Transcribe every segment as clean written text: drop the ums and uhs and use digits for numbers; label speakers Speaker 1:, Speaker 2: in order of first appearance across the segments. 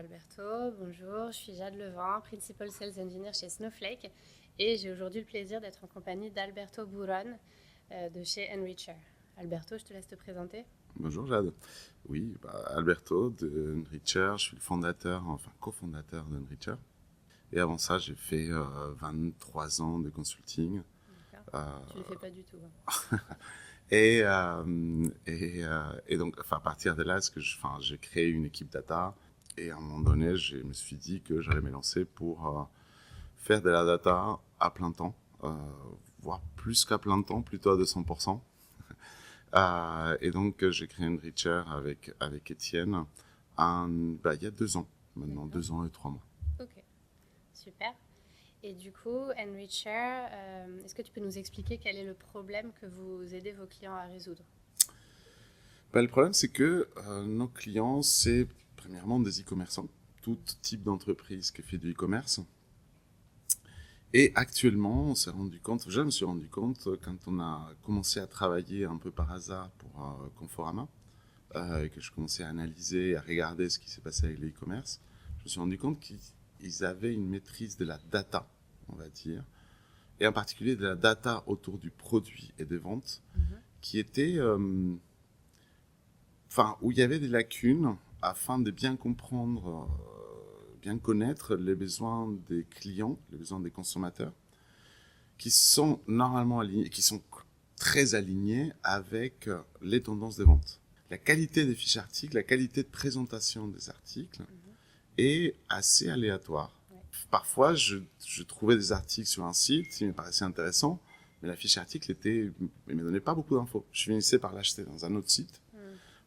Speaker 1: Alberto, bonjour, je suis Jade Levin, Principal Sales Engineer chez Snowflake et j'ai aujourd'hui le plaisir d'être en compagnie d'Alberto Buron de chez Enricher. Alberto, je te laisse te présenter.
Speaker 2: Bonjour Jade. Oui, Alberto de Enricher, je suis le fondateur, enfin cofondateur d'Enricher. Et avant ça, j'ai fait 23 ans de consulting.
Speaker 1: D'accord.
Speaker 2: Euh,
Speaker 1: Tu ne le fais pas du tout, hein.
Speaker 2: et donc, enfin, à partir de là, j'ai créé une équipe data. Et à un moment donné, je me suis dit que j'allais me lancer pour faire de la data à plein temps, voire plus qu'à plein temps, plutôt à 200%. Et donc, j'ai créé Enricher avec Étienne il y a 2 ans, maintenant,
Speaker 1: D'accord.
Speaker 2: 2 ans et 3 mois.
Speaker 1: Ok, super. Et du coup, Enricher, est-ce que tu peux nous expliquer quel est le problème que vous aidez vos clients à résoudre?
Speaker 2: Le problème, c'est que nos clients, c'est premièrement des e-commerçants, tout type d'entreprise qui fait du e-commerce. Et actuellement, je me suis rendu compte quand on a commencé à travailler un peu par hasard pour Conforama, et que je commençais à analyser, à regarder ce qui s'est passé avec les e-commerce, je me suis rendu compte qu'ils avaient une maîtrise de la data, on va dire, et en particulier de la data autour du produit et des ventes, qui était, où il y avait des lacunes afin de bien comprendre, bien connaître les besoins des clients, les besoins des consommateurs, qui sont normalement alignés, qui sont très alignés avec les tendances de vente. La qualité des fiches articles, la qualité de présentation des articles est assez aléatoire.
Speaker 1: Ouais.
Speaker 2: Parfois, je trouvais des articles sur un site qui me paraissaient intéressants, mais la fiche article ne me donnait pas beaucoup d'infos. Je finissais par l'acheter dans un autre site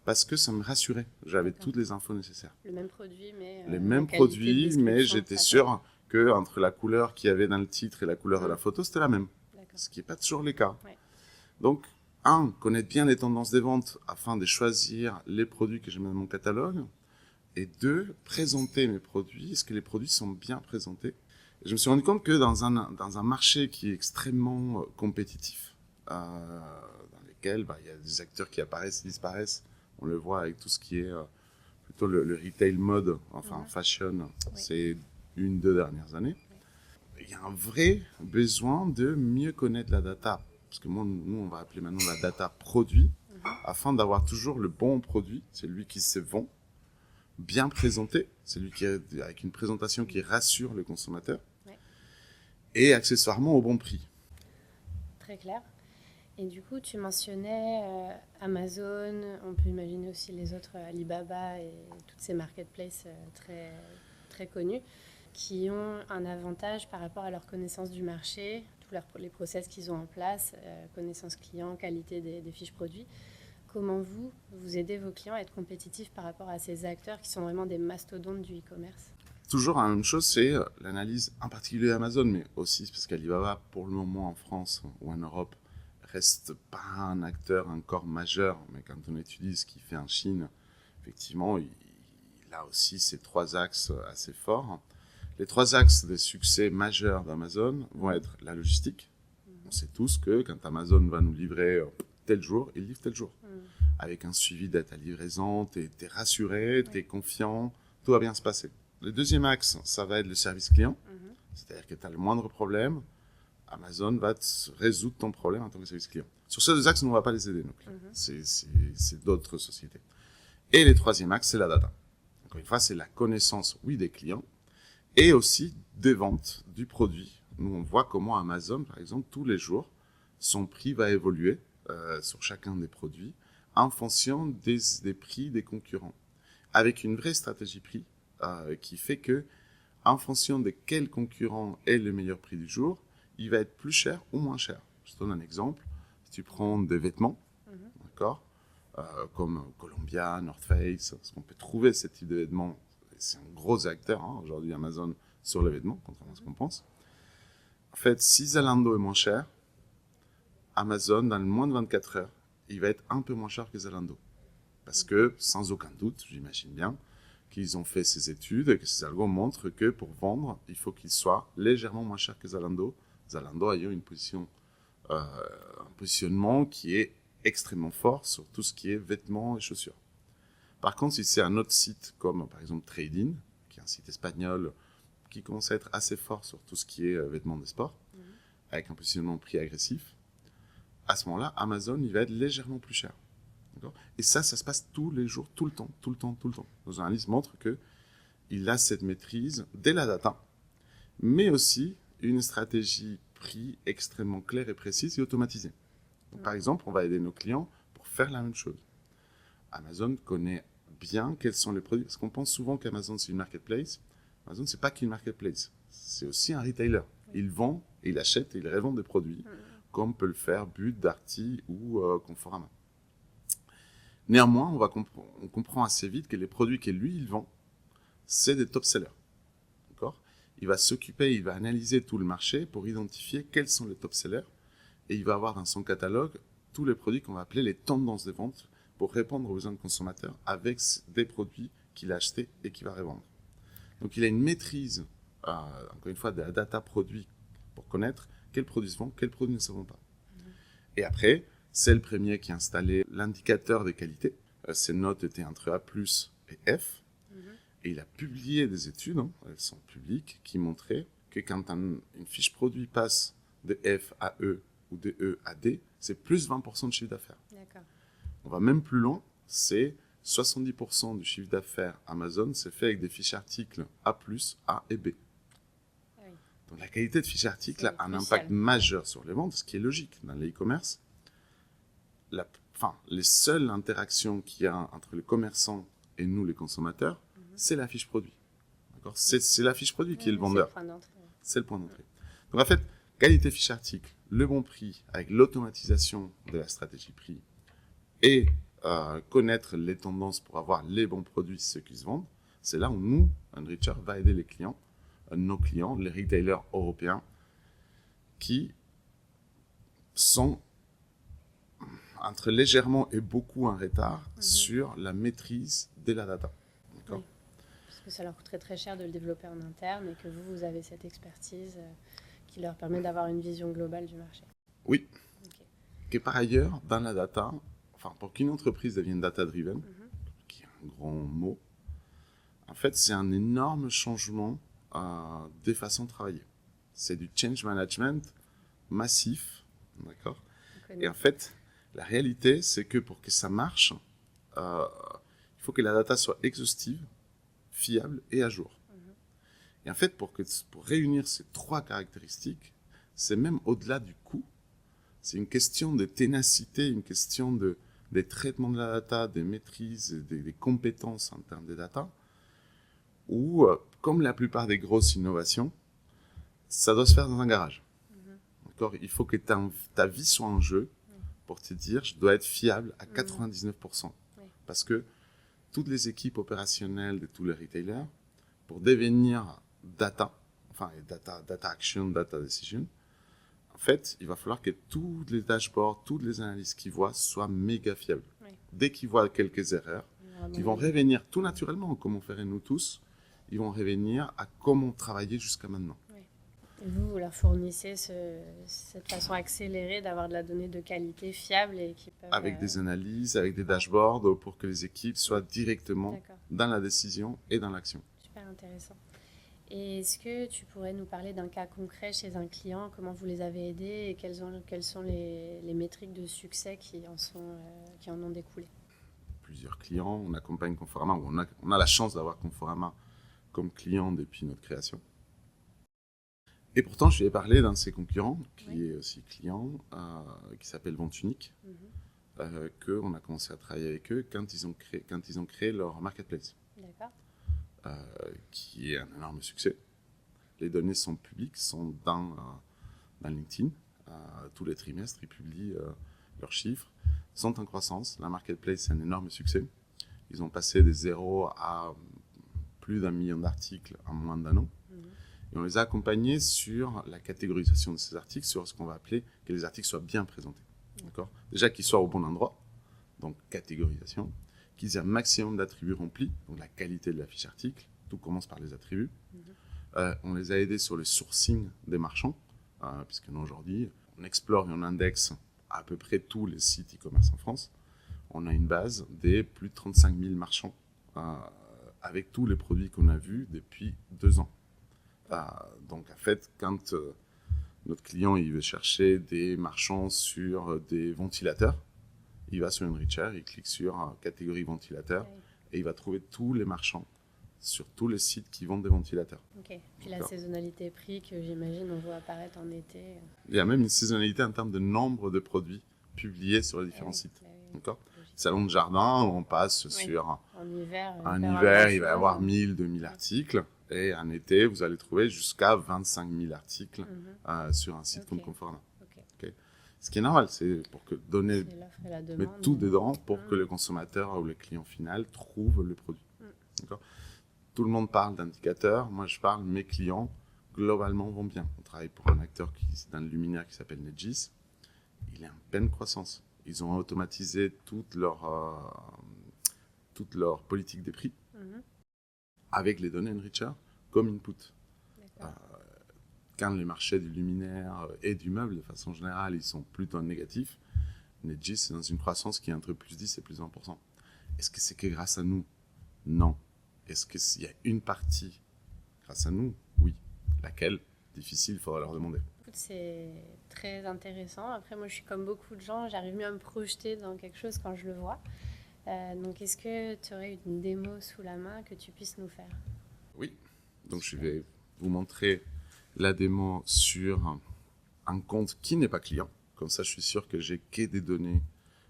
Speaker 2: parce que ça me rassurait. J'avais
Speaker 1: D'accord.
Speaker 2: toutes les infos nécessaires.
Speaker 1: Le même produit, mais
Speaker 2: Les
Speaker 1: la
Speaker 2: mêmes
Speaker 1: qualité de
Speaker 2: produits, mais
Speaker 1: description,
Speaker 2: j'étais
Speaker 1: ça change.
Speaker 2: sûr que entre la couleur qu'il y avait dans le titre et la couleur de la photo, c'était la même.
Speaker 1: D'accord.
Speaker 2: Ce qui n'est pas toujours le cas.
Speaker 1: Ouais.
Speaker 2: Donc, connaître bien les tendances des ventes afin de choisir les produits que j'ai dans mon catalogue. Et 2, présenter mes produits. Est-ce que les produits sont bien présentés? Et je me suis rendu compte que dans un marché qui est extrêmement compétitif, dans lequel il y a des acteurs qui apparaissent et disparaissent, on le voit avec tout ce qui est plutôt le retail mode, enfin fashion, ces 1-2 dernières années. Il y a un vrai besoin de mieux connaître la data. Parce que nous, on va appeler maintenant la data produit, afin d'avoir toujours le bon produit, celui qui se vend, bien présenté, celui avec une présentation qui rassure le consommateur, et accessoirement au bon prix.
Speaker 1: Très clair. Et du coup, tu mentionnais Amazon, on peut imaginer aussi les autres Alibaba et toutes ces marketplaces très, très connues qui ont un avantage par rapport à leur connaissance du marché, tous les process qu'ils ont en place, connaissance client, qualité des fiches produits. Comment vous aidez vos clients à être compétitifs par rapport à ces acteurs qui sont vraiment des mastodontes du e-commerce?
Speaker 2: Toujours la même chose, c'est l'analyse en particulier Amazon, mais aussi parce qu'Alibaba, pour le moment en France ou en Europe, reste pas un acteur encore majeur, mais quand on étudie ce qu'il fait en Chine, effectivement, il a aussi ces 3 axes assez forts. Les 3 axes de succès majeurs d'Amazon vont être la logistique. On sait tous que quand Amazon va nous livrer tel jour, il livre tel jour. Avec un suivi de ta livraison, t'es rassuré, t'es confiant, tout va bien se passer. Le deuxième axe, ça va être le service client. C'est-à-dire que tu as le moindre problème, Amazon va te résoudre ton problème en tant que service client. Sur ces 2 axes, nous, on ne va pas les aider, nos clients. C'est d'autres sociétés. Et le troisième axe, c'est la data. Encore une fois, c'est la connaissance, oui, des clients, et aussi des ventes du produit. Nous, on voit comment Amazon, par exemple, tous les jours, son prix va évoluer sur chacun des produits en fonction des prix des concurrents. Avec une vraie stratégie prix qui fait que, en fonction de quel concurrent est le meilleur prix du jour, il va être plus cher ou moins cher. Je te donne un exemple. Si tu prends des vêtements, d'accord, comme Columbia, North Face, parce qu'on peut trouver ce type de vêtements. C'est un gros acteur aujourd'hui Amazon sur les vêtements, contrairement à ce qu'on pense. En fait, si Zalando est moins cher, Amazon, dans le moins de 24 heures, il va être un peu moins cher que Zalando. Parce que, sans aucun doute, j'imagine bien, qu'ils ont fait ces études et que ces algos montrent que pour vendre, il faut qu'il soit légèrement moins cher que Zalando. Zalando ayant un positionnement qui est extrêmement fort sur tout ce qui est vêtements et chaussures. Par contre, si c'est un autre site comme par exemple Trading, qui est un site espagnol, qui commence à être assez fort sur tout ce qui est vêtements de sport, avec un positionnement prix agressif, à ce moment-là, Amazon, il va être légèrement plus cher. D'accord ? Et ça se passe tous les jours, tout le temps. Nos analyses montrent qu'il a cette maîtrise dès la data, mais aussi une stratégie prix extrêmement claire et précise et automatisée. Donc, par exemple, on va aider nos clients pour faire la même chose. Amazon connaît bien quels sont les produits, parce qu'on pense souvent qu'Amazon, c'est une marketplace. Amazon, c'est pas qu'une marketplace, c'est aussi un retailer. Il vend, il achète et il revend des produits, comme peut le faire But, Darty ou Conforama. Néanmoins, on comprend assez vite que les produits que lui, il vend, c'est des top-sellers. D'accord ? Il va s'occuper, il va analyser tout le marché pour identifier quels sont les top-sellers, et il va avoir dans son catalogue tous les produits qu'on va appeler les tendances de vente pour répondre aux besoins de consommateurs avec des produits qu'il a achetés et qu'il va revendre. Donc il a une maîtrise, encore une fois, de la data produit pour connaître quels produits se vendent, quels produits ne se vendent pas. Et après, c'est le premier qui a installé l'indicateur de qualité. Ses notes étaient entre A+, et F. Et il a publié des études, elles sont publiques, qui montraient que quand une fiche produit passe de F à E ou de E à D, c'est plus 20% de chiffre d'affaires.
Speaker 1: D'accord.
Speaker 2: On va même plus loin, c'est 70% du chiffre d'affaires Amazon, c'est fait avec des fiches articles A+, A et B.
Speaker 1: Oui.
Speaker 2: Donc la qualité de fiche article a un impact majeur sur les ventes, ce qui est logique dans le e-commerce. Les seules interactions qu'il y a entre les commerçants et nous, les consommateurs, c'est la fiche produit. D'accord ? C'est la fiche produit qui est le vendeur. C'est le point d'entrée. Donc en fait, qualité fiche article, le bon prix avec l'automatisation de la stratégie prix et connaître les tendances pour avoir les bons produits, ceux qui se vendent, c'est là où nous, Enricher, va aider les clients, nos clients, les retailers européens, qui sont entre légèrement et beaucoup en retard sur la maîtrise de la data. D'accord ?
Speaker 1: Oui. Parce que ça leur coûterait très cher de le développer en interne et que vous avez cette expertise qui leur permet d'avoir une vision globale du marché.
Speaker 2: Oui. Okay. Et par ailleurs, dans la data, pour qu'une entreprise devienne data-driven, qui est un grand mot, en fait, c'est un énorme changement des façons de travailler. C'est du change management massif, d'accord ? Et en fait, la réalité, c'est que pour que ça marche, il faut que la data soit exhaustive, fiable et à jour. Et en fait, pour réunir ces trois caractéristiques, c'est même au-delà du coût. C'est une question de ténacité, une question des traitements de la data, des maîtrises, des compétences en termes de data, où, comme la plupart des grosses innovations, ça doit se faire dans un garage. D'accord ? Il faut que ta vie soit en jeu pour te dire, je dois être fiable à 99%. Parce que toutes les équipes opérationnelles de tous les retailers, pour devenir data action, data decision, en fait, il va falloir que tous les dashboards, toutes les analyses qu'ils voient soient méga fiables. Oui. Dès qu'ils voient quelques erreurs, ils vont revenir tout naturellement, comme on ferait nous tous, ils vont revenir à comment travailler jusqu'à maintenant.
Speaker 1: Oui. Et vous leur fournissez cette façon accélérée d'avoir de la donnée de qualité fiable et qui peuvent...
Speaker 2: Avec des analyses, avec des dashboards, pour que les équipes soient directement dans la décision et dans l'action.
Speaker 1: Super intéressant. Et est-ce que tu pourrais nous parler d'un cas concret chez un client, comment vous les avez aidés et quelles sont les métriques de succès qui en ont découlé ?
Speaker 2: Plusieurs clients, on accompagne Conforama, on a la chance d'avoir Conforama comme client depuis notre création. Et pourtant, je lui ai parlé d'un de ses concurrents, qui est aussi client, qui s'appelle Vente Unique, qu'on a commencé à travailler avec eux quand ils ont créé leur marketplace.
Speaker 1: D'accord.
Speaker 2: Qui est un énorme succès. Les données sont publiques, sont dans LinkedIn. Tous les trimestres, ils publient leurs chiffres. Ils sont en croissance. La marketplace, c'est un énorme succès. Ils ont passé de 0 à plus d'1 million d'articles en moins d'un an. Et on les a accompagnés sur la catégorisation de ces articles, sur ce qu'on va appeler que les articles soient bien présentés. D'accord ? Déjà qu'ils soient au bon endroit, donc catégorisation, qu'ils aient un maximum d'attributs remplis, donc la qualité de la fiche article, tout commence par les attributs. On les a aidés sur le sourcing des marchands, puisque nous aujourd'hui, on explore et on indexe à peu près tous les sites e-commerce en France. On a une base des plus de 35 000 marchands avec tous les produits qu'on a vus depuis 2 ans. Donc, en fait, quand notre client il veut chercher des marchands sur des ventilateurs, il va sur Enricher, il clique sur catégorie ventilateur et il va trouver tous les marchands sur tous les sites qui vendent des ventilateurs.
Speaker 1: Ok. Puis la saisonnalité prix que j'imagine on voit apparaître en été.
Speaker 2: Il y a même une saisonnalité en termes de nombre de produits publiés sur les différents sites. D'accord. Salon de jardin, on passe sur
Speaker 1: en hiver,
Speaker 2: il va y avoir 1000, 2000 articles. Et en été, vous allez trouver jusqu'à 25 000 articles sur un site comme Conforama. Okay. Ce qui est normal, c'est pour que donner, mettre tout dedans pour que le consommateur ou le client final trouve le produit. D'accord. Tout le monde parle d'indicateurs. Moi, je parle, mes clients, globalement, vont bien. On travaille pour un acteur dans le luminaire qui s'appelle Nedgis. Il est en pleine croissance. Ils ont automatisé toute leur politique des prix avec les données Enricher comme input. Quand les marchés du luminaire et du meuble, de façon générale, ils sont plutôt négatifs, Nedgis est dans une croissance qui est entre plus 10 et plus 20%. Est-ce que c'est que grâce à nous? Non. Est-ce qu'il y a une partie grâce à nous? Oui. Laquelle? Difficile, il faudra leur demander.
Speaker 1: C'est très intéressant. Après, moi, je suis comme beaucoup de gens, j'arrive mieux à me projeter dans quelque chose quand je le vois. Donc, est-ce que tu aurais une démo sous la main que tu puisses nous faire?
Speaker 2: Oui. Donc, je vais vous montrer la démo sur un compte qui n'est pas client. Comme ça, je suis sûr que j'ai que des données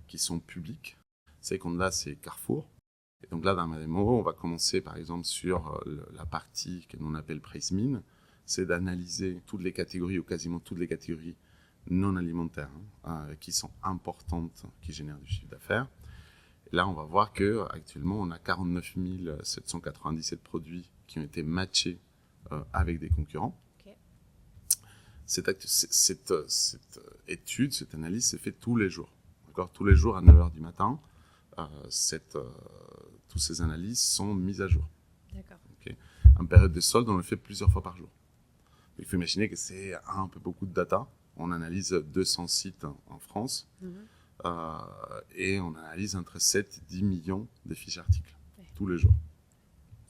Speaker 2: qui sont publiques. Ces comptes-là, c'est Carrefour. Et donc là, dans ma démo, on va commencer par exemple sur la partie que l'on appelle Price Min. C'est d'analyser toutes les catégories ou quasiment toutes les catégories non alimentaires qui sont importantes, qui génèrent du chiffre d'affaires. Et là, on va voir qu'actuellement, on a 49 797 produits qui ont été matchés avec des concurrents.
Speaker 1: Okay.
Speaker 2: Cette étude, cette analyse se fait tous les jours. D'accord ? Tous les jours à 9h du matin, toutes ces analyses sont mises à jour.
Speaker 1: D'accord.
Speaker 2: Okay. En période de solde, on le fait plusieurs fois par jour. Il faut imaginer que c'est un peu beaucoup de data. On analyse 200 sites en France et on analyse entre 7 et 10 millions de fiches articles tous les jours.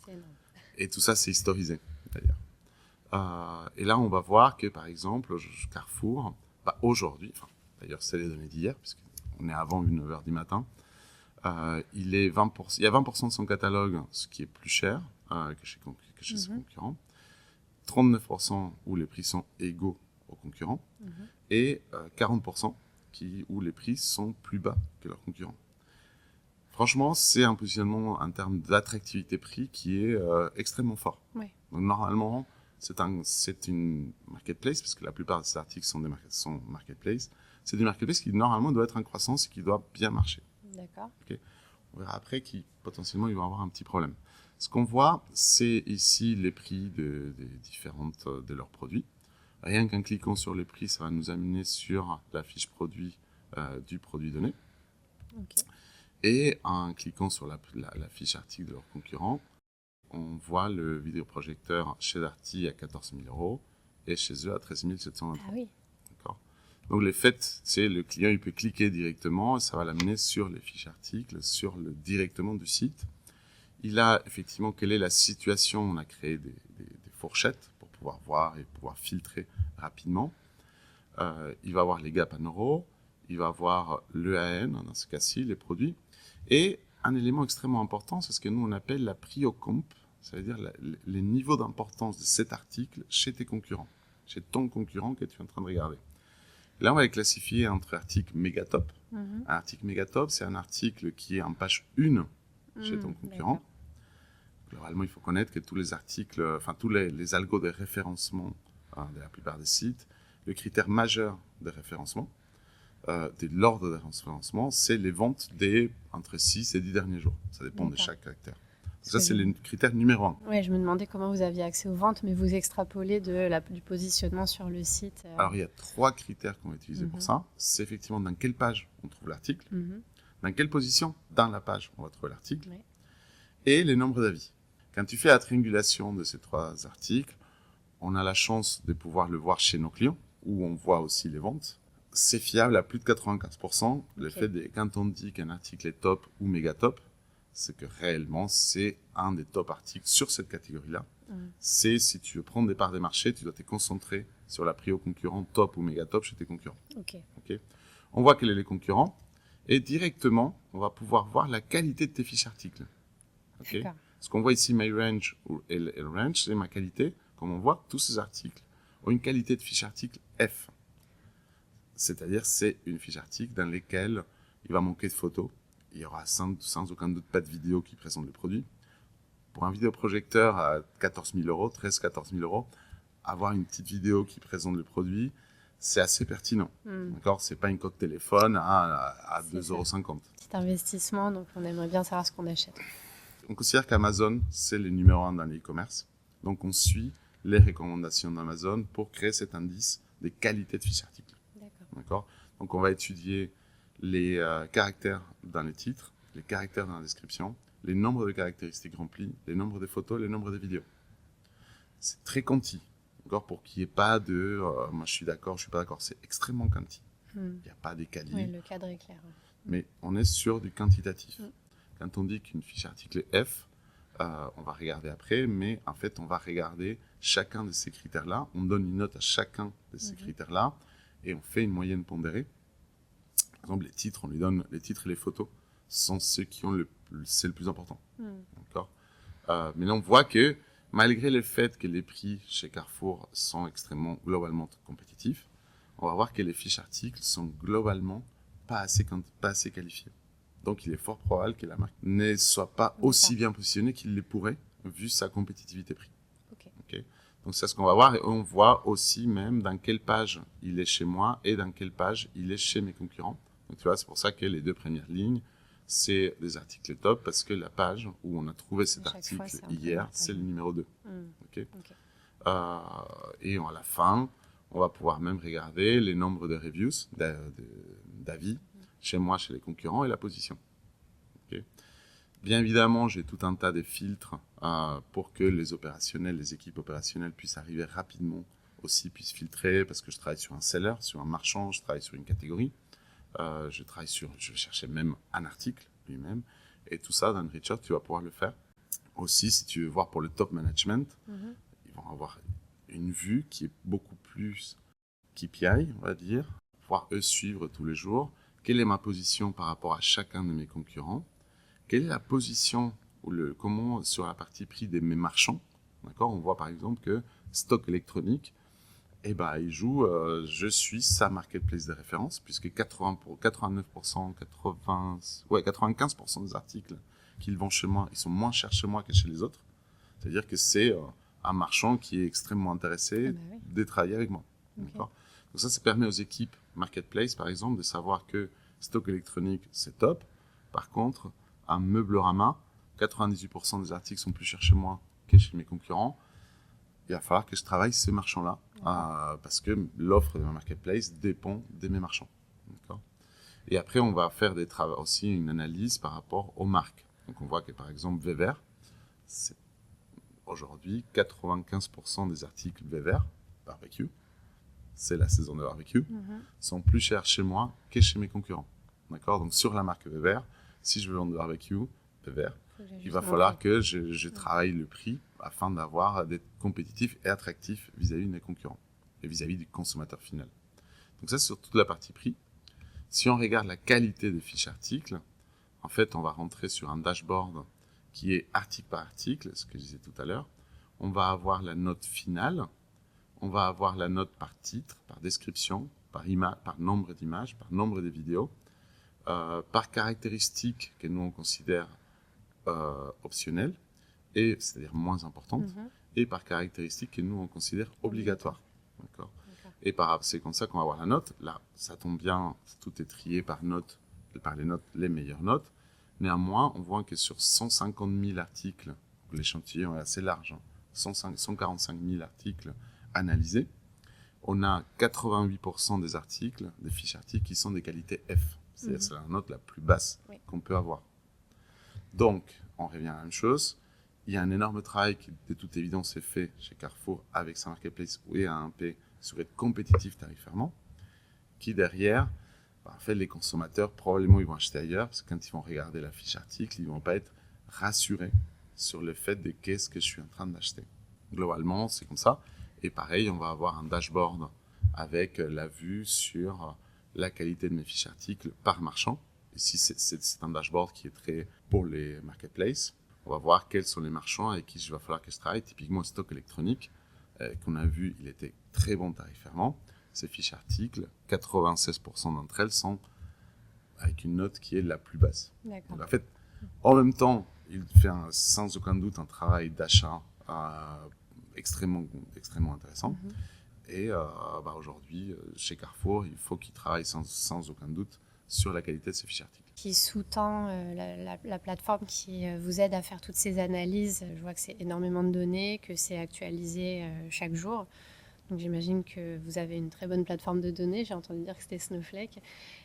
Speaker 1: C'est énorme.
Speaker 2: Et tout ça, c'est historisé d'ailleurs. Et là, on va voir que par exemple, Carrefour, aujourd'hui, d'ailleurs, c'est les données d'hier, puisqu'on est avant 9h du matin, il y a 20% de son catalogue, ce qui est plus cher que chez ses concurrents. 39% où les prix sont égaux aux concurrents et 40% où les prix sont plus bas que leurs concurrents. Franchement, c'est un positionnement en termes d'attractivité prix qui est extrêmement fort.
Speaker 1: Ouais.
Speaker 2: Donc normalement, c'est une marketplace, parce que la plupart de ces articles sont marketplace. C'est des marketplaces qui normalement doivent être en croissance et qui doivent bien marcher.
Speaker 1: D'accord.
Speaker 2: Okay. On verra après potentiellement ils vont avoir un petit problème. Ce qu'on voit, c'est ici les prix des différentes de leurs produits. Rien qu'en cliquant sur les prix, ça va nous amener sur la fiche produit du produit donné.
Speaker 1: Okay.
Speaker 2: Et en cliquant sur la fiche article de leurs concurrents, on voit le vidéoprojecteur chez Darty à 14 000 € et chez eux à 13 723.
Speaker 1: Ah oui.
Speaker 2: D'accord. Donc le fait, c'est le client il peut cliquer directement et ça va l'amener sur les fiches articles, directement du site. Il a effectivement quelle est la situation. On a créé des fourchettes pour pouvoir voir et pouvoir filtrer rapidement. Il va avoir les gaps en euros, il va avoir l'EAN, dans ce cas-ci, les produits. Et un élément extrêmement important, c'est ce que nous on appelle la prio-comp, c'est-à-dire les niveaux d'importance de cet article chez tes concurrents, chez ton concurrent que tu es en train de regarder. Là, on va les classifier entre articles mégatop. Un article mégatop, c'est un article qui est en page 1 chez ton concurrent. Globalement, il faut connaître que tous les articles, tous les algos de référencement de la plupart des sites, le critère majeur de référencement, de l'ordre de référencement, c'est les ventes entre 6 et 10 derniers jours. Ça dépend de chaque acteur. Ça, c'est le critère numéro 1.
Speaker 1: Oui, je me demandais comment vous aviez accès aux ventes, mais vous extrapolez du positionnement sur le site.
Speaker 2: Alors, il y a 3 critères qu'on va utiliser pour ça. C'est effectivement dans quelle page on trouve l'article, dans quelle position dans la page on va trouver l'article, et les nombres d'avis. Quand tu fais la triangulation de ces 3 articles, on a la chance de pouvoir le voir chez nos clients, où on voit aussi les ventes. C'est fiable à plus de 95%. Le fait quand on dit qu'un article est top ou méga top, c'est que réellement, c'est un des top articles sur cette catégorie-là. C'est si tu veux prendre des parts des marchés, tu dois te concentrer sur la prio concurrent top ou méga top chez tes concurrents.
Speaker 1: Ok.
Speaker 2: On voit quels sont les concurrents et directement, on va pouvoir voir la qualité de tes fiches articles.
Speaker 1: D'accord.
Speaker 2: Ce qu'on voit ici, my range et le range, c'est ma qualité. Comme on voit, tous ces articles ont une qualité de fiche article F. C'est-à-dire, c'est une fiche article dans laquelle il va manquer de photos. Il y aura sans aucun doute pas de vidéo qui présente le produit. Pour un vidéoprojecteur à 14 000 euros, 13-14 000 euros, avoir une petite vidéo qui présente le produit, c'est assez pertinent. D'accord, c'est pas une coque téléphone à 2,50 €.
Speaker 1: Petit investissement, donc on aimerait bien savoir ce qu'on achète.
Speaker 2: On considère qu'Amazon, c'est le numéro 1 dans l'e-commerce. Donc, on suit les recommandations d'Amazon pour créer cet indice des qualités de fiches articles. D'accord. Donc, on va étudier les caractères dans les titres, les caractères dans la description, les nombres de caractéristiques remplies, les nombres de photos, les nombres de vidéos. C'est très quanti, d'accord, pour qu'il n'y ait pas de moi je suis d'accord, je ne suis pas d'accord. C'est extrêmement quanti. Il n'y a pas des qualis.
Speaker 1: Oui, le cadre est clair.
Speaker 2: Mais on est sur du quantitatif. Quand on dit qu'une fiche article est F, on va regarder après, mais en fait, on va regarder chacun de ces critères-là. On donne une note à chacun de ces critères-là et on fait une moyenne pondérée. Par exemple, les titres, on lui donne les titres et les photos sont ceux qui ont c'est le plus important. D'accord. Mais là, on voit que malgré le fait que les prix chez Carrefour sont extrêmement globalement compétitifs, on va voir que les fiches articles sont globalement pas assez qualifiées. Donc, il est fort probable que la marque ne soit pas aussi bien positionnée qu'il le pourrait, vu sa compétitivité prix. Okay. Donc, c'est ce qu'on va voir. Et on voit aussi même dans quelle page il est chez moi et dans quelle page il est chez mes concurrents. Donc, tu vois, c'est pour ça que les deux premières lignes, c'est des articles top, parce que la page où on a trouvé cet article hier, c'est le numéro 2. Et à la fin, on va pouvoir même regarder les nombres de reviews, d'avis, chez moi, chez les concurrents, et la position. Bien évidemment, j'ai tout un tas de filtres pour que les équipes opérationnelles puissent arriver rapidement aussi, puissent filtrer, parce que je travaille sur un seller, sur un marchand, je travaille sur une catégorie, je vais chercher même un article lui-même, et tout ça dans Richard, tu vas pouvoir le faire. Aussi, si tu veux voir pour le top management, ils vont avoir une vue qui est beaucoup plus KPI, on va dire, pouvoir eux suivre tous les jours. Quelle est ma position par rapport à chacun de mes concurrents? Quelle est la position comment sur la partie prix de mes marchands? D'accord, on voit par exemple que Stock Électronique, il joue, je suis sa marketplace de référence, puisque 95% des articles qu'ils vendent chez moi, ils sont moins chers chez moi que chez les autres. C'est-à-dire que c'est un marchand qui est extrêmement intéressé de travailler avec moi. D'accord. Donc ça permet aux équipes marketplace, par exemple, de savoir que Stock Électronique, c'est top. Par contre, un Meublorama, 98% des articles sont plus chers chez moi que chez mes concurrents. Il va falloir que je travaille ces marchands-là, parce que l'offre de ma marketplace dépend de mes marchands. D'accord. Et après, on va faire aussi une analyse par rapport aux marques. Donc, on voit que, par exemple, Vever, c'est aujourd'hui 95% des articles Vever, barbecue, c'est la saison de barbecue, sont plus chers chez moi que chez mes concurrents. D'accord. Donc, sur la marque Vever, si je veux vendre de barbecue, Vever, il va falloir que je travaille le prix afin d'être compétitif et attractif vis-à-vis de mes concurrents et vis-à-vis du consommateur final. Donc ça, c'est sur toute la partie prix. Si on regarde la qualité des fiches articles, en fait, on va rentrer sur un dashboard qui est article par article, ce que je disais tout à l'heure. On va avoir la note finale, on va avoir la note par titre, par description, par nombre d'images, par nombre de vidéos, par caractéristiques que nous on considère optionnelles, c'est-à-dire moins importantes, et par caractéristiques que nous on considère obligatoires. D'accord. Et c'est comme ça qu'on va avoir la note. Là, ça tombe bien, tout est trié par les notes, les meilleures notes. Néanmoins, on voit que sur 150 000 articles, l'échantillon est assez large, 145 000 articles analysés, on a 88% des articles, des fiches articles qui sont des qualités F. C'est-à-dire c'est la note la plus basse qu'on peut avoir. Donc, on revient à la même chose. Il y a un énorme travail qui, de toute évidence, est fait chez Carrefour avec sa marketplace et A1P sur être compétitif tarifairement, qui derrière, en fait, les consommateurs, probablement, ils vont acheter ailleurs, parce que quand ils vont regarder la fiche article, ils ne vont pas être rassuré sur le fait de qu'est-ce que je suis en train d'acheter. Globalement, c'est comme ça. Et pareil, on va avoir un dashboard avec la vue sur la qualité de mes fiches articles par marchand. Ici, c'est un dashboard qui est très pour les marketplaces. On va voir quels sont les marchands avec qui il va falloir que je travaille. Typiquement, le stock électronique qu'on a vu, il était très bon tarifairement. Ces fiches articles, 96% d'entre elles sont avec une note qui est la plus basse. Donc, en fait, en même temps, il fait sans aucun doute un travail d'achat extrêmement intéressant. Et aujourd'hui, chez Carrefour, il faut qu'il travaille sans aucun doute sur la qualité de ses fiches articles.
Speaker 1: Qui sous-tend la plateforme qui vous aide à faire toutes ces analyses. Je vois que c'est énormément de données, que c'est actualisé chaque jour. Donc j'imagine que vous avez une très bonne plateforme de données. J'ai entendu dire que c'était Snowflake.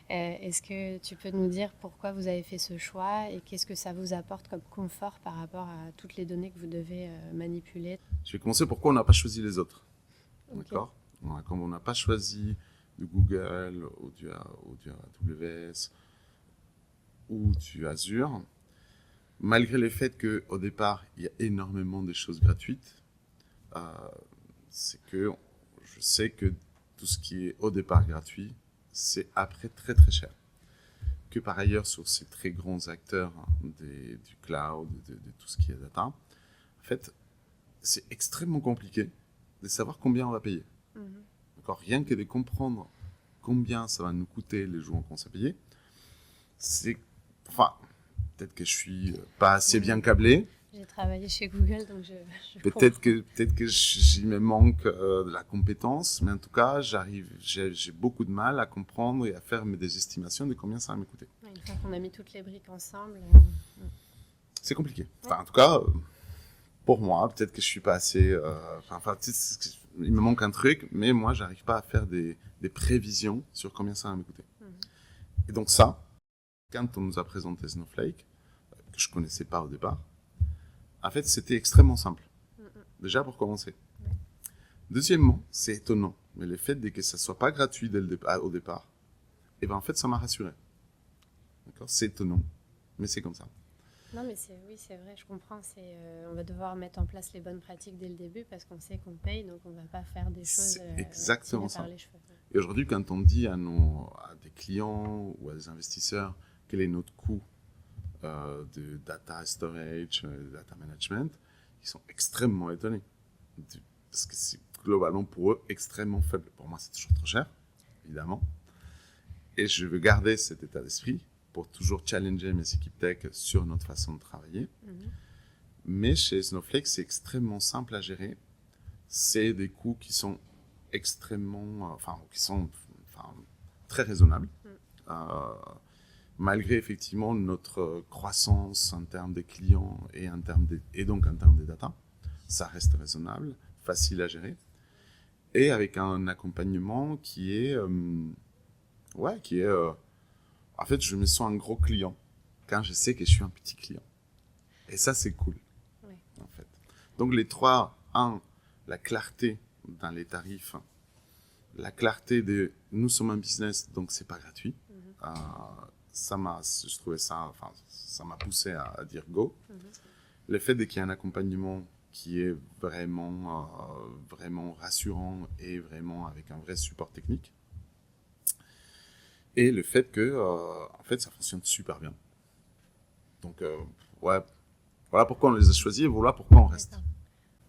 Speaker 1: Est-ce que tu peux nous dire pourquoi vous avez fait ce choix et qu'est-ce que ça vous apporte comme confort par rapport à toutes les données que vous devez manipuler?
Speaker 2: Je vais commencer pourquoi on n'a pas choisi les autres.
Speaker 1: Okay.
Speaker 2: D'accord. Comme on n'a pas choisi du Google ou du AWS ou du Azure, malgré le fait qu'au départ, il y a énormément de choses gratuites, c'est que je sais que tout ce qui est au départ gratuit, c'est après très très cher. Que par ailleurs, sur ces très grands acteurs du cloud, de tout ce qui est data, en fait, c'est extrêmement compliqué de savoir combien on va payer. D'accord, rien que de comprendre combien ça va nous coûter les jours qu'on s'est payé, c'est... Enfin, peut-être que je suis pas assez bien câblé.
Speaker 1: J'ai travaillé chez Google, donc je
Speaker 2: peut-être que j'y me manque de la compétence, mais en tout cas, j'ai beaucoup de mal à comprendre et à faire des estimations de combien ça va me coûter.
Speaker 1: Une fois qu'on a mis toutes les briques ensemble...
Speaker 2: C'est compliqué. Enfin, en tout cas, pour moi, peut-être que je suis pas assez... il me manque un truc, mais moi, j'arrive pas à faire des prévisions sur combien ça va me coûter. Et donc ça, quand on nous a présenté Snowflake, que je connaissais pas au départ, en fait, c'était extrêmement simple. Déjà, pour commencer. Deuxièmement, c'est étonnant, mais le fait que ça soit pas gratuit au départ, et ben en fait, ça m'a rassuré. D'accord ? C'est étonnant, mais c'est comme ça.
Speaker 1: Non, mais oui, c'est vrai, je comprends. On va devoir mettre en place les bonnes pratiques dès le début parce qu'on sait qu'on paye, donc on ne va pas faire des choses
Speaker 2: exactement ça.
Speaker 1: par les cheveux.
Speaker 2: Et aujourd'hui, quand on dit à des clients ou à des investisseurs quel est notre coût de data storage, de data management, ils sont extrêmement étonnés. Parce que c'est globalement pour eux extrêmement faible. Pour moi, c'est toujours trop cher, évidemment. Et je veux garder cet état d'esprit pour toujours challenger mes équipes tech sur notre façon de travailler. Mais chez Snowflake, c'est extrêmement simple à gérer. C'est des coûts qui sont très raisonnables. Malgré effectivement notre croissance en termes de clients et donc en termes de data, ça reste raisonnable, facile à gérer, et avec un accompagnement qui est, en fait, je me sens un gros client quand je sais que je suis un petit client, et ça c'est cool, en fait. Donc les trois, la clarté dans les tarifs, la clarté de nous sommes un business, donc c'est pas gratuit. Ça m'a poussé à dire go. Le fait qu'il y ait un accompagnement qui est vraiment rassurant et vraiment avec un vrai support technique. Et le fait que en fait, ça fonctionne super bien. Donc, voilà pourquoi on les a choisis et voilà pourquoi on reste.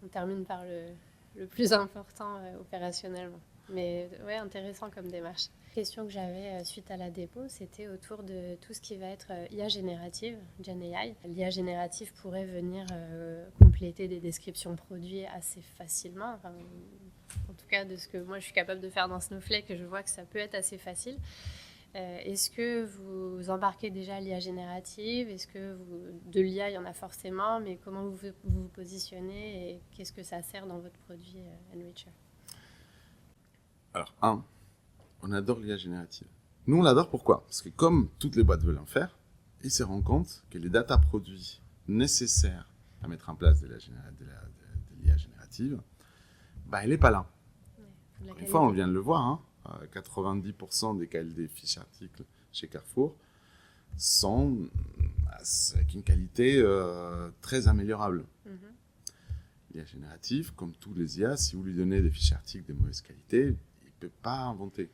Speaker 1: On termine par le plus important opérationnellement. Mais ouais, intéressant comme démarche. La question que j'avais suite à la dépôt, c'était autour de tout ce qui va être IA générative, Gen AI. L'IA générative pourrait venir compléter des descriptions produits assez facilement. Enfin, en tout cas, de ce que moi je suis capable de faire dans Snowflake, je vois que ça peut être assez facile. Est-ce que vous embarquez déjà l'IA générative ? Est-ce que de l'IA, il y en a forcément, mais comment vous vous positionnez et qu'est-ce que ça sert dans votre produit Enricher ?
Speaker 2: Alors, on adore l'IA générative. Nous, on l'adore pourquoi ? Parce que comme toutes les boîtes veulent en faire, ils se rendent compte que les data produits nécessaires à mettre en place de l'IA générative, elle n'est pas là. Une fois, on vient de le voir, 90% des fiches articles chez Carrefour sont avec une qualité très améliorable.
Speaker 1: Mhm.
Speaker 2: L'IA générative, comme tous les IA, si vous lui donnez des fichiers articles de mauvaise qualité, il ne peut pas inventer.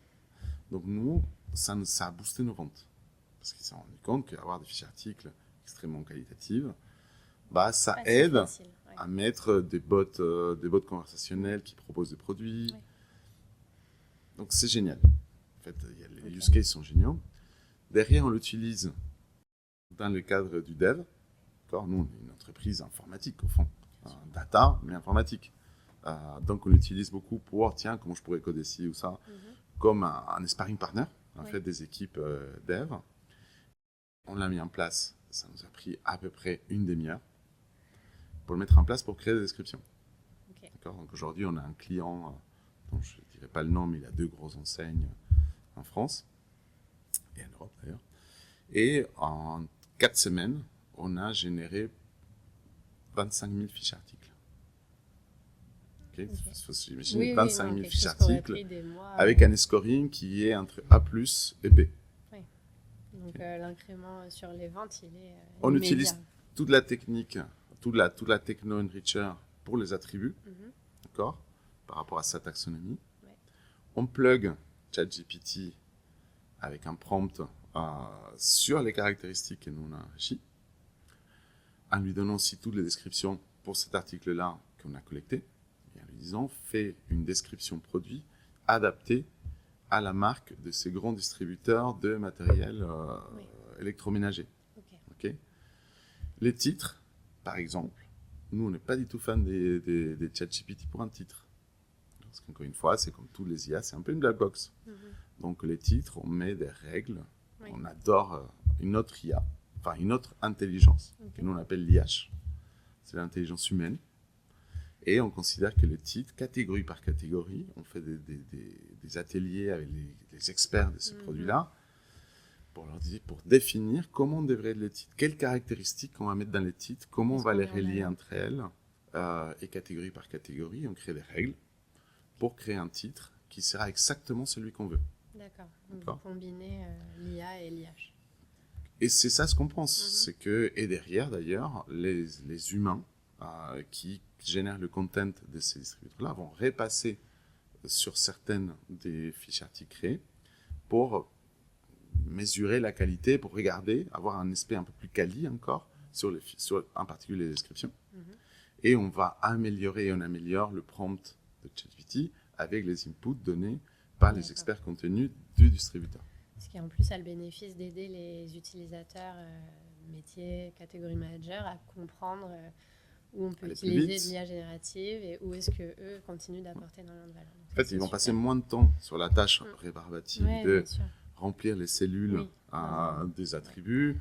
Speaker 2: Donc nous, ça a boosté nos ventes. Parce qu'ils se sont rendus compte qu'avoir des fichiers articles extrêmement qualitatifs, ça aide
Speaker 1: facile,
Speaker 2: à mettre des bots conversationnels qui proposent des produits.
Speaker 1: Ouais.
Speaker 2: Donc c'est génial. En fait, les use cases sont géniaux. Derrière, on l'utilise dans le cadre du dev. Nous, on est une entreprise informatique, au fond. Data, mais informatique. Donc, on l'utilise beaucoup pour, comment je pourrais coder ci ou ça, comme un sparring partner, en fait, des équipes dev. On l'a mis en place. Ça nous a pris à peu près une demi-heure pour le mettre en place pour créer des descriptions.
Speaker 1: Okay.
Speaker 2: Donc, aujourd'hui, on a un client, dont je ne dirai pas le nom, mais il a 2 grosses enseignes en France et en Europe, d'ailleurs. Et en 4 semaines, on a généré 25 000 fiches articles. Il faut s'imaginer 25 000 fiches articles avec un scoring qui est entre A+, et B.
Speaker 1: Oui. Donc l'incrément sur les ventes, il est
Speaker 2: on utilise toute la technique, toute la techno-enricher pour les attributs, d'accord, par rapport à sa taxonomie.
Speaker 1: Ouais.
Speaker 2: On plug ChatGPT avec un prompt sur les caractéristiques que nous on a enrichi, en lui donnant aussi toutes les descriptions pour cet article-là qu'on a collecté, et en lui disant, fais une description produit adaptée à la marque de ces grands distributeurs de matériel électroménager. Okay. Les titres, par exemple, nous, on n'est pas du tout fan des ChatGPT pour un titre. Parce qu'encore une fois, c'est comme tous les IA, c'est un peu une black box. Donc les titres, on met des règles, on adore une autre IA, enfin une autre intelligence, que nous on appelle l'IH. C'est l'intelligence humaine. Et on considère que les titres, catégorie par catégorie, on fait des ateliers avec les experts de ces produits-là, pour définir comment on devrait être les titres, quelles caractéristiques on va mettre dans les titres, comment on va les relier entre elles, et catégorie par catégorie, on crée des règles pour créer un titre qui sera exactement celui qu'on veut.
Speaker 1: D'accord. Donc combiner l'IA et l'IH.
Speaker 2: Et c'est ça ce qu'on pense. C'est que, et derrière d'ailleurs, les humains qui génèrent le content de ces distributeurs-là vont repasser sur certaines des fiches articles créées pour mesurer la qualité, pour regarder, avoir un aspect un peu plus quali encore sur en particulier les descriptions. Et on va améliorer, on améliore le prompt de ChatGPT avec les inputs donnés par les experts contenus du distributeur.
Speaker 1: Ce qui en plus a le bénéfice d'aider les utilisateurs métiers, catégorie manager à comprendre où on peut utiliser de l'IA générative et où est-ce qu'eux continuent d'apporter énormément de valeur. Donc,
Speaker 2: en fait, ils vont passer moins de temps sur la tâche rébarbative de remplir les cellules des attributs,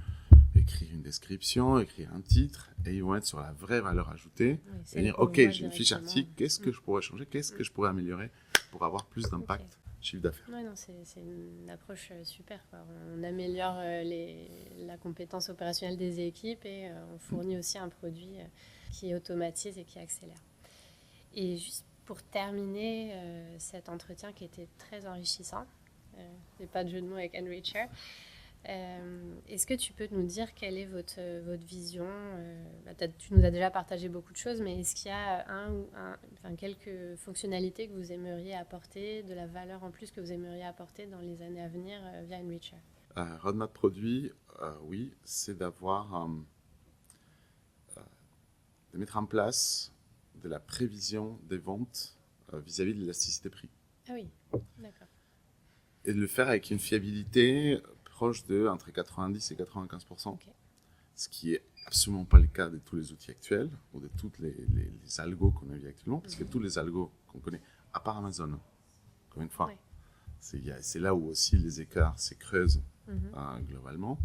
Speaker 2: écrire une description, écrire un titre, et ils vont être sur la vraie valeur ajoutée et dire, OK, j'ai une fiche article, qu'est-ce que je pourrais changer, qu'est-ce que je pourrais améliorer pour avoir plus d'impact chiffre d'affaires.
Speaker 1: Ouais, non, c'est une approche super, quoi. On améliore la compétence opérationnelle des équipes et on fournit aussi un produit qui automatise et qui accélère. Et juste pour terminer cet entretien qui était très enrichissant, j'ai pas de jeu de mots avec Enricher, est-ce que tu peux nous dire quelle est votre vision tu nous as déjà partagé beaucoup de choses, mais est-ce qu'il y a quelques fonctionnalités que vous aimeriez apporter, de la valeur en plus que vous aimeriez apporter dans les années à venir via Enricher?
Speaker 2: Roadmap produit, oui, c'est d'avoir de mettre en place de la prévision des ventes vis-à-vis de l'élasticité prix.
Speaker 1: Ah oui, d'accord.
Speaker 2: Et de le faire avec une fiabilité proche de entre 90 et 95%, ce qui est absolument pas le cas de tous les outils actuels ou de toutes les algos qu'on a vu actuellement, parce que tous les algos qu'on connaît, à part Amazon, encore une fois, c'est là où aussi les écarts se creusent globalement.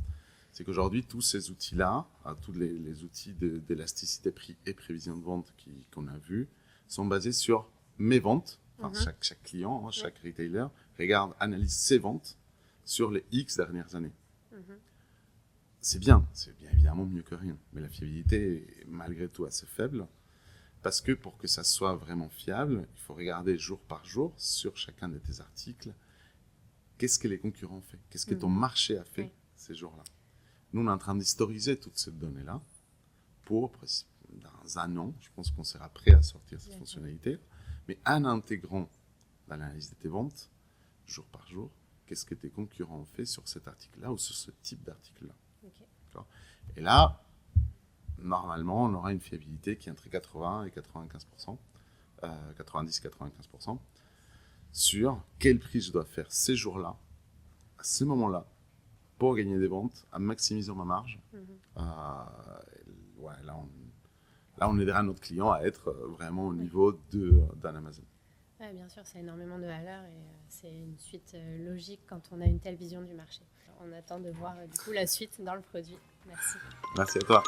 Speaker 2: C'est qu'aujourd'hui, tous ces outils-là, tous les outils d'élasticité prix et prévision de vente qu'on a vus, sont basés sur mes ventes. Enfin, chaque client, chaque retailer regarde, analyse ses ventes sur les X dernières années. C'est bien évidemment mieux que rien, mais la fiabilité est malgré tout assez faible, parce que pour que ça soit vraiment fiable, il faut regarder jour par jour sur chacun de tes articles, qu'est-ce que les concurrents ont fait, qu'est-ce que ton marché a fait ces jours-là. Nous, on est en train d'historiser toute cette donnée-là pour, dans un an, je pense qu'on sera prêt à sortir cette fonctionnalité, mais en intégrant dans l'analyse de tes ventes, jour par jour, qu'est-ce que tes concurrents ont fait sur cet article-là ou sur ce type d'article-là. Okay. Et là, normalement, on aura une fiabilité qui est entre 80 et 95%, 90-95%, sur quel prix je dois faire ces jours-là, à ce moment-là, pour gagner des ventes, en maximisant ma marge. Ouais, là, on aidera notre client à être vraiment au niveau d'un Amazon.
Speaker 1: Ouais, bien sûr, c'est énormément de valeur et c'est une suite logique quand on a une telle vision du marché. On attend de voir du coup la suite dans le produit. Merci.
Speaker 2: Merci à toi.